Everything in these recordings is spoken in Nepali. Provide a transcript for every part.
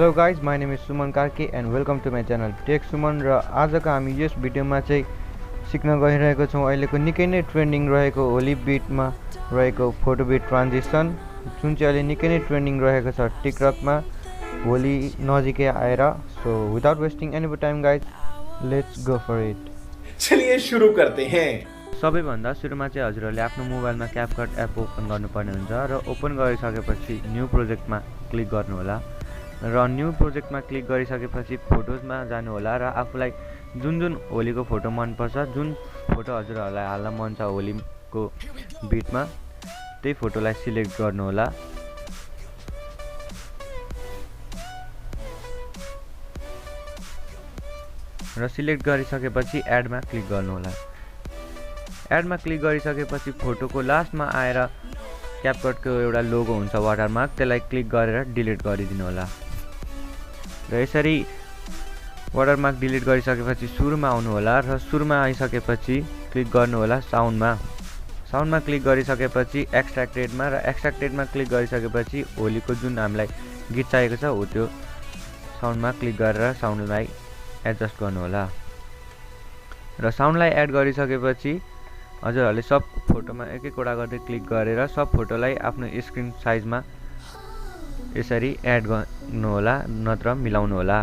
Hello guys, my name is Suman Karke and welcome to my channel Techsuman र आजको हामी यस भिडियोमा चाहिँ सिक्न गइरहेको छौं अहिलेको निकै नै ट्रेन्डिङ रहेको होली बिटमा रहेको फोटो बिट ट्रान्जिसन जुन चाहिँ अहिले निकै नै ट्रेन्डिङ रहेको छ टिकटकमा होली नजिकै आएर so without wasting any time guys let's go for it. चलिए शुरू करते हैं। सबैभन्दा सुरुमा चाहिँ हजुरहरूले आफ्नो मोबाइलमा क्यापकट एप ओपन गर्नुपर्ने हुन्छ र ओपन गरिसकेपछि न्यू प्रोजेक्टमा क्लिक गर्नु होला र न्यू प्रोजेक्टमा क्लिक गरिसकेपछि फोटोजमा जानु होला र आफूलाई जुन होलीको फोटो मन पर्छ, जुन फोटो हजुरहरूलाई हाल्न मन छ होलीको बिटमा त्यही फोटोलाई सिलेक्ट गर्नु होला। र सिलेक्ट गरिसकेपछि एडमा क्लिक गर्नु होला। एडमा क्लिक गरिसकेपछि फोटोको लास्टमा आएर क्यापकटको एउटा लोगो हुन्छ वाटरमार्क, त्यसलाई क्लिक गरेर डिलिट गरिदिनु होला। र यसरी वाटरमार्क डिलिट गरिसकेपछि सुरुमा आउनु होला र सुरुमा आइसकेपछि क्लिक गर्नु होला साउन्डमा क्लिक गरिसकेपछि एक्सट्र्याक्टेडमा र एक्सट्र्याक्टेडमा क्लिक गरिसकेपछि होलीको जुन हामीलाई गीत चाहिएको छ हो त्यो साउन्डमा क्लिक गरेर साउन्डलाई एडजस्ट गर्नु होला। र साउन्डलाई एड गरिसकेपछि हजुरहरूले सब फोटोमा एक एकवटा गर्दै क्लिक गरेर सब फोटोलाई आफ्नो स्क्रिन साइजमा यसरी एड गर्नु होला नत्र मिलाउनु होला।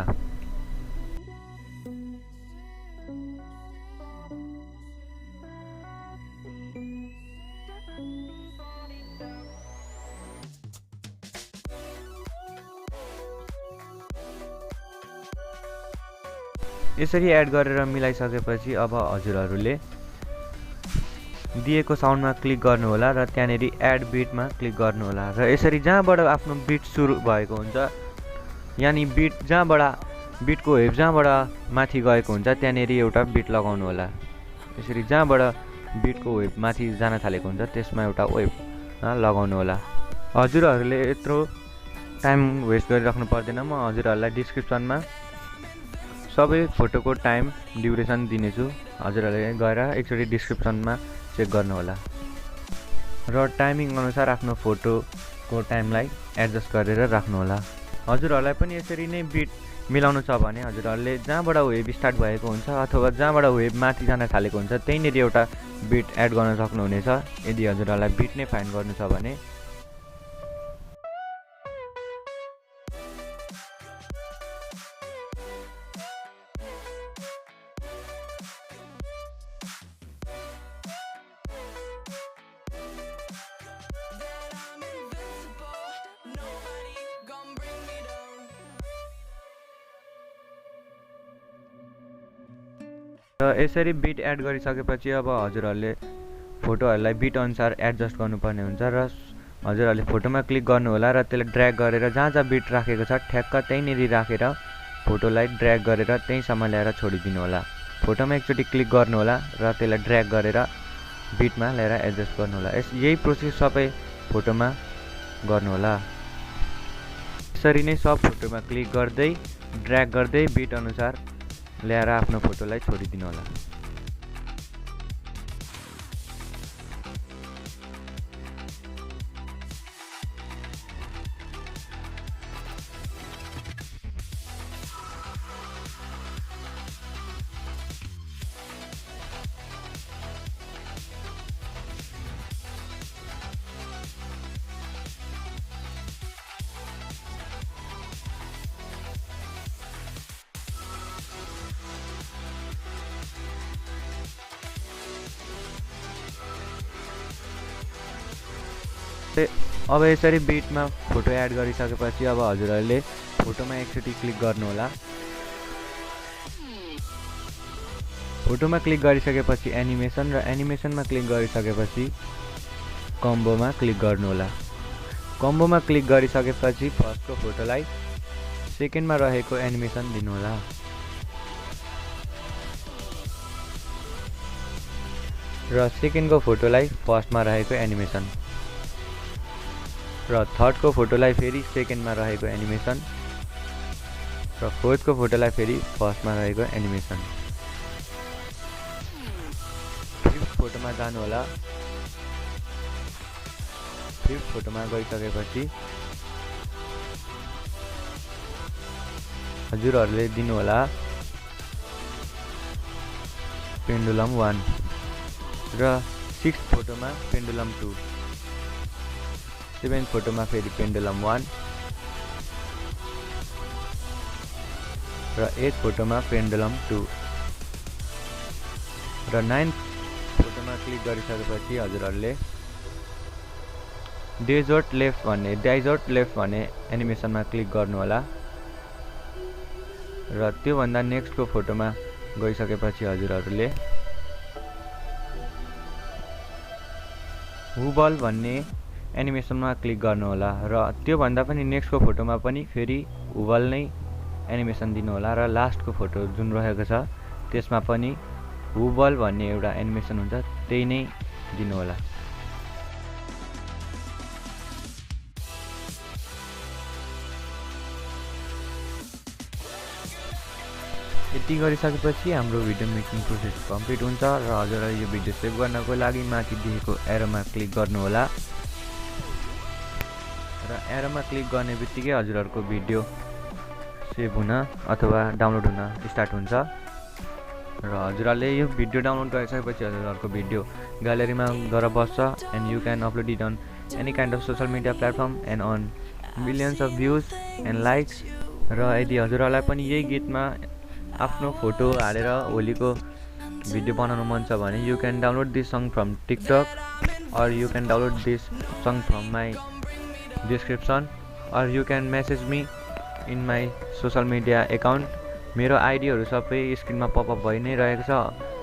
यसरी एड गरेर मिलाइसकेपछि अब हजुरहरूले दिएको साउन्डमा क्लिक गर्नु होला र त्यहाँनेरि एड बिटमा क्लिक गर्नु होला र यसरी जहाँबाट आफ्नो बिट सुरु भएको हुन्छ यानी बिट जहाँबाट बिटको वेभ जहाँबाट माथि गएको हुन्छ त्यहाँनेरि एउटा बिट लगाउनु होला। यसरी जहाँबाट बिटको वेभ माथि जान थालेको हुन्छ त्यसमा एउटा वेभ लगाउनु होला। हजुरहरूले यत्रो टाइम वेस्ट गरिराख्नु पर्दैन, म हजुरहरूलाई डिस्क्रिप्सनमा सबै फोटोको टाइम ड्युरेसन दिनेछु, हजुरहरूले गएर एकचोटि डिस्क्रिप्सनमा चेक गर्नु होला र टाइमिङ अनुसार आफ्नो फोटोको टाइमलाई एडजस्ट गरेर राख्नु होला। हजुरहरूलाई पनि यसरी नै बिट मिलाउनु छ भने हजुरहरूले जहाँबाट वेभ स्टार्ट भएको हुन्छ अथवा जहाँबाट वेभ माथि जान थालेको हुन्छ त्यहीँनिर एउटा बिट एड गर्न सक्नुहुनेछ यदि हजुरहरूलाई बिट नै फाइन्ड गर्नु छ भने। र यसरी बिट एड गरिसकेपछि अब हजुरहरूले फोटोहरूलाई बिट अनुसार एडजस्ट गर्नुपर्ने हुन्छ र हजुरहरूले फोटोमा क्लिक गर्नु होला र त्यसलाई ड्र्याग गरेर जहाँ जहाँ बिट राखेको छ ठ्याक्क त्यहीँनिर राखेर फोटोलाई ड्र्याग गरेर त्यहीँसम्म ल्याएर छोडिदिनु होला। फोटोमा एकचोटि क्लिक गर्नु होला र त्यसलाई ड्र्याग गरेर बिटमा ल्याएर एडजस्ट गर्नु होला। यही प्रोसेस सबै फोटोमा गर्नु होला। यसरी नै सब फोटोमा क्लिक गर्दै ड्र्याग गर्दै बिट अनुसार ल्याएर आफ्नो फोटोलाई छोडिदिनु होला। अब यसरी बिटमा फोटो एड गरिसकेपछि अब हजुरहरूले फोटोमा एकचोटि क्लिक गर्नु होला। फोटोमा क्लिक गरिसकेपछि एनिमेसन र एनिमेसनमा क्लिक गरिसकेपछि कम्बोमा क्लिक गर्नु होला। कम्बोमा क्लिक गरिसकेपछि फर्स्टको फोटोलाई सेकेन्डमा रहेको एनिमेसन दिनु होला र सेकेन्डको फोटोलाई फर्स्टमा रहेको एनिमेसन र थर्डको फोटोलाई फेरि सेकेन्डमा रहेको एनिमेसन र फोर्थको फोटोलाई फेरि फर्स्टमा रहेको एनिमेसन। फिफ्थ फोटोमा जानु होला। फिफ्थ फोटोमा गइसकेपछि हजुरहरूले दिनु होला पेन्डुलम 1 र 6th फोटोमा पेन्डुलम 2, 7th फोटोमा फेरि पेन्डुलम 1 र 8th फोटोमा पेन्डुलम 2 र 9th फोटोमा क्लिक गरिसकेपछि हजुरहरूले डेजर्ट लेफ्ट भन्ने एनिमेसनमा क्लिक गर्नु होला र त्योभन्दा नेक्स्टको फोटोमा गइसकेपछि हजुरहरूले वुबल भन्ने एनिमेसनमा क्लिक गर्नु होला र त्योभन्दा पनि नेक्स्टको फोटोमा पनि फेरि वुबल नै एनिमेसन दिनु होला र लास्टको फोटो जुन रहेको छ त्यसमा पनि वुबल भन्ने एउटा एनिमेसन हुन्छ, त्यही नै दिनु होला। यति गरिसकेपछि हाम्रो भिडियो मेकिङ प्रोसेस कम्प्लिट हुन्छ र हजुरलाई यो भिडियो सेभ गर्नको लागि माथि दिएको एरोमा क्लिक गर्नु होला र एरोमा क्लिक गर्ने बित्तिकै हजुरहरूको भिडियो सेभ हुन अथवा डाउनलोड हुन स्टार्ट हुन्छ र हजुरहरूले यो भिडियो डाउनलोड गरिसकेपछि हजुरहरूको भिडियो ग्यालेरीमा गएर बस्छ and you can upload it on any kind of social media platform and on millions of views and likes. र यदि हजुरहरूलाई पनि यही गीतमा आफ्नो फोटो हालेर होलीको भिडियो बनाउनु मन छ भने you can download this song from TikTok or you can download this song from my description or you can message me in my social media account. मेरो आइडीहरु सबै स्क्रिनमा पपअप भइ नै रहेको छ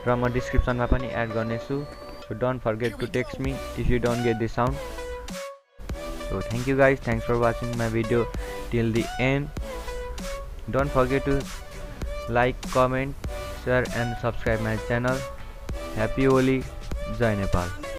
र म डिस्क्रिप्सनमा पनि एड गर्नेछु. So don't forget to text me if you don't get this sound. So thank you guys, thanks for watching my video till the end. Don't forget to like, comment, share and subscribe my channel. Happy Holi, Jai Nepal.